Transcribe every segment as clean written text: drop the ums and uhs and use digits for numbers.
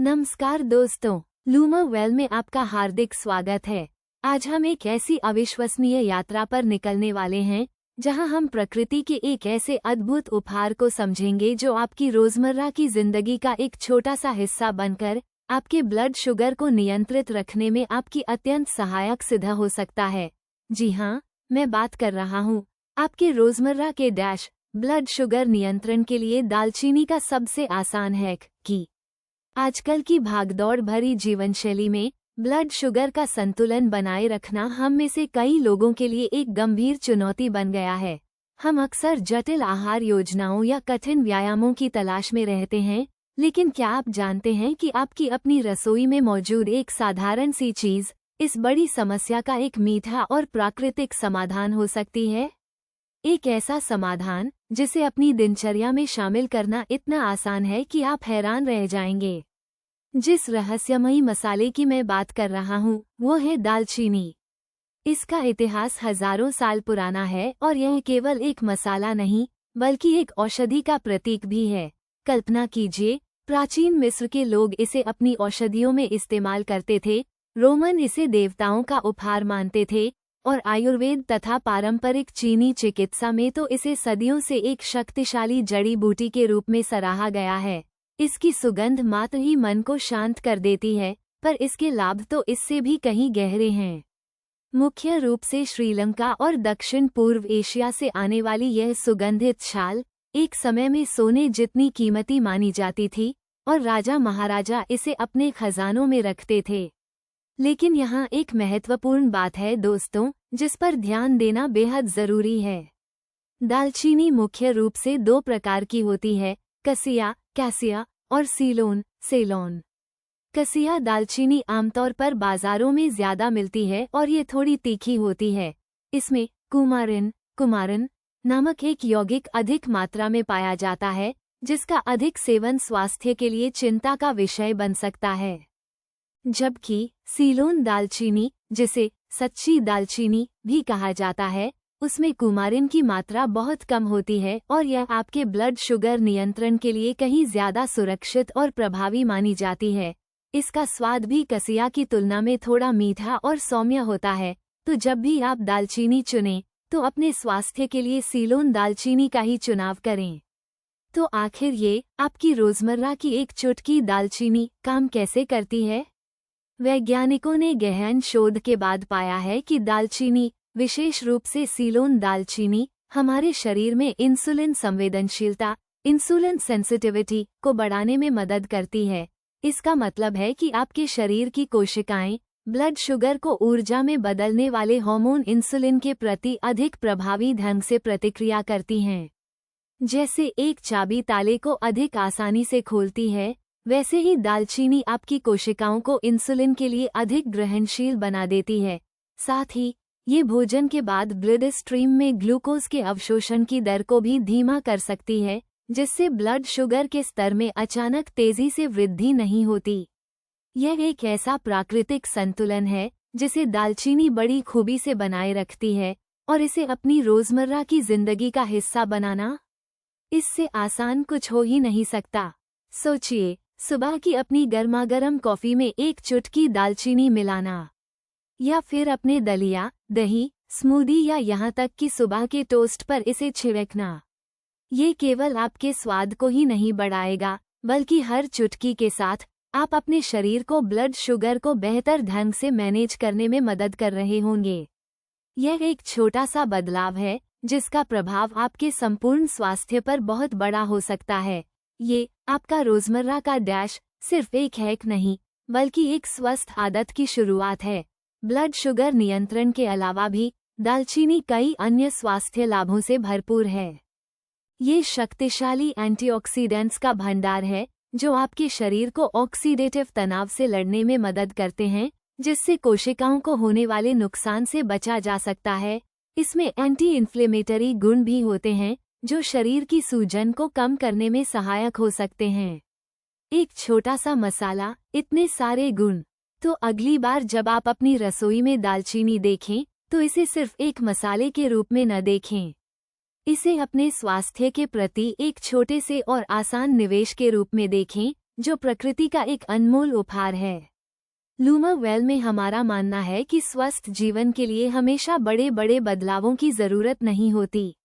नमस्कार दोस्तों, लूमर वेल में आपका हार्दिक स्वागत है। आज हम एक ऐसी अविश्वसनीय यात्रा पर निकलने वाले हैं जहां हम प्रकृति के एक ऐसे अद्भुत उपहार को समझेंगे जो आपकी रोजमर्रा की जिंदगी का एक छोटा सा हिस्सा बनकर आपके ब्लड शुगर को नियंत्रित रखने में आपकी अत्यंत सहायक सिद्ध हो सकता है। जी हाँ, मैं बात कर रहा हूँ आपके रोजमर्रा के ब्लड शुगर नियंत्रण के लिए दालचीनी का सबसे आसान हैक की। आजकल की भागदौड़ भरी जीवनशैली में ब्लड शुगर का संतुलन बनाए रखना हम में से कई लोगों के लिए एक गंभीर चुनौती बन गया है। हम अक्सर जटिल आहार योजनाओं या कठिन व्यायामों की तलाश में रहते हैं, लेकिन क्या आप जानते हैं कि आपकी अपनी रसोई में मौजूद एक साधारण सी चीज इस बड़ी समस्या का एक मीठा और प्राकृतिक समाधान हो सकती है? एक ऐसा समाधान जिसे अपनी दिनचर्या में शामिल करना इतना आसान है कि आप हैरान रह जाएंगे। जिस रहस्यमयी मसाले की मैं बात कर रहा हूँ वो है दालचीनी। इसका इतिहास हजारों साल पुराना है और यह केवल एक मसाला नहीं बल्कि एक औषधि का प्रतीक भी है। कल्पना कीजिए, प्राचीन मिस्र के लोग इसे अपनी औषधियों में इस्तेमाल करते थे, रोमन इसे देवताओं का उपहार मानते थे और आयुर्वेद तथा पारंपरिक चीनी चिकित्सा में तो इसे सदियों से एक शक्तिशाली जड़ी बूटी के रूप में सराहा गया है। इसकी सुगंध मात्र ही मन को शांत कर देती है, पर इसके लाभ तो इससे भी कहीं गहरे हैं। मुख्य रूप से श्रीलंका और दक्षिण पूर्व एशिया से आने वाली यह सुगंधित छाल एक समय में सोने जितनी कीमती मानी जाती थी और राजा महाराजा इसे अपने खजानों में रखते थे। लेकिन यहाँ एक महत्वपूर्ण बात है दोस्तों, जिस पर ध्यान देना बेहद जरूरी है। दालचीनी मुख्य रूप से दो प्रकार की होती है, कैसिया और सेलोन। कसिया दालचीनी आमतौर पर बाजारों में ज्यादा मिलती है और ये थोड़ी तीखी होती है। इसमें कुमारिन नामक एक यौगिक अधिक मात्रा में पाया जाता है, जिसका अधिक सेवन स्वास्थ्य के लिए चिंता का विषय बन सकता है। जबकि सीलोन दालचीनी, जिसे सच्ची दालचीनी भी कहा जाता है, उसमें कुमारिन की मात्रा बहुत कम होती है और यह आपके ब्लड शुगर नियंत्रण के लिए कहीं ज्यादा सुरक्षित और प्रभावी मानी जाती है। इसका स्वाद भी कसिया की तुलना में थोड़ा मीठा और सौम्य होता है, तो जब भी आप दालचीनी चुनें तो अपने स्वास्थ्य के लिए सीलोन दालचीनी का ही चुनाव करें। तो आखिर ये आपकी रोजमर्रा की एक चुटकी दालचीनी काम कैसे करती है? वैज्ञानिकों ने गहन शोध के बाद पाया है कि दालचीनी, विशेष रूप से सीलोन दालचीनी, हमारे शरीर में इंसुलिन संवेदनशीलता इंसुलिन सेंसिटिविटी को बढ़ाने में मदद करती है। इसका मतलब है कि आपके शरीर की कोशिकाएं ब्लड शुगर को ऊर्जा में बदलने वाले हार्मोन इंसुलिन के प्रति अधिक प्रभावी ढंग से प्रतिक्रिया करती हैं। जैसे एक चाबी ताले को अधिक आसानी से खोलती है, वैसे ही दालचीनी आपकी कोशिकाओं को इंसुलिन के लिए अधिक ग्रहणशील बना देती है। साथ ही ये भोजन के बाद ब्लड स्ट्रीम में ग्लूकोज के अवशोषण की दर को भी धीमा कर सकती है, जिससे ब्लड शुगर के स्तर में अचानक तेजी से वृद्धि नहीं होती। यह एक ऐसा प्राकृतिक संतुलन है जिसे दालचीनी बड़ी खूबी से बनाए रखती है और इसे अपनी रोजमर्रा की जिंदगी का हिस्सा बनाना, इससे आसान कुछ हो ही नहीं सकता। सोचिए, सुबह की अपनी गर्मागर्म कॉफी में एक चुटकी दालचीनी मिलाना, या फिर अपने दलिया, दही, स्मूदी या यहाँ तक कि सुबह के टोस्ट पर इसे छिड़कना। ये केवल आपके स्वाद को ही नहीं बढ़ाएगा, बल्कि हर चुटकी के साथ आप अपने शरीर को ब्लड शुगर को बेहतर ढंग से मैनेज करने में मदद कर रहे होंगे। यह एक छोटा सा बदलाव है जिसका प्रभाव आपके संपूर्ण स्वास्थ्य पर बहुत बड़ा हो सकता है। ये आपका रोजमर्रा का सिर्फ एक हैक नहीं, बल्कि एक स्वस्थ आदत की शुरुआत है। ब्लड शुगर नियंत्रण के अलावा भी दालचीनी कई अन्य स्वास्थ्य लाभों से भरपूर है। ये शक्तिशाली एंटीऑक्सीडेंट्स का भंडार है जो आपके शरीर को ऑक्सीडेटिव तनाव से लड़ने में मदद करते हैं, जिससे कोशिकाओं को होने वाले नुकसान से बचा जा सकता है। इसमें एंटी इन्फ्लेमेटरी गुण भी होते हैं जो शरीर की सूजन को कम करने में सहायक हो सकते हैं। एक छोटा सा मसाला, इतने सारे गुण। तो अगली बार जब आप अपनी रसोई में दालचीनी देखें तो इसे सिर्फ एक मसाले के रूप में न देखें। इसे अपने स्वास्थ्य के प्रति एक छोटे से और आसान निवेश के रूप में देखें, जो प्रकृति का एक अनमोल उपहार है। लूमर वेल में हमारा मानना है कि स्वस्थ जीवन के लिए हमेशा बड़े बड़े बदलावों की जरूरत नहीं होती।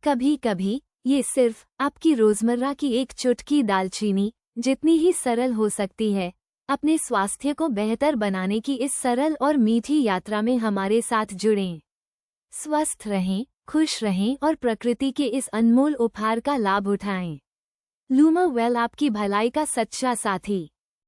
कभी कभी ये सिर्फ आपकी रोजमर्रा की एक चुटकी दालचीनी जितनी ही सरल हो सकती है। अपने स्वास्थ्य को बेहतर बनाने की इस सरल और मीठी यात्रा में हमारे साथ जुड़ें। स्वस्थ रहें, खुश रहें और प्रकृति के इस अनमोल उपहार का लाभ उठाएं। लूमर वेल आपकी भलाई का सच्चा साथी।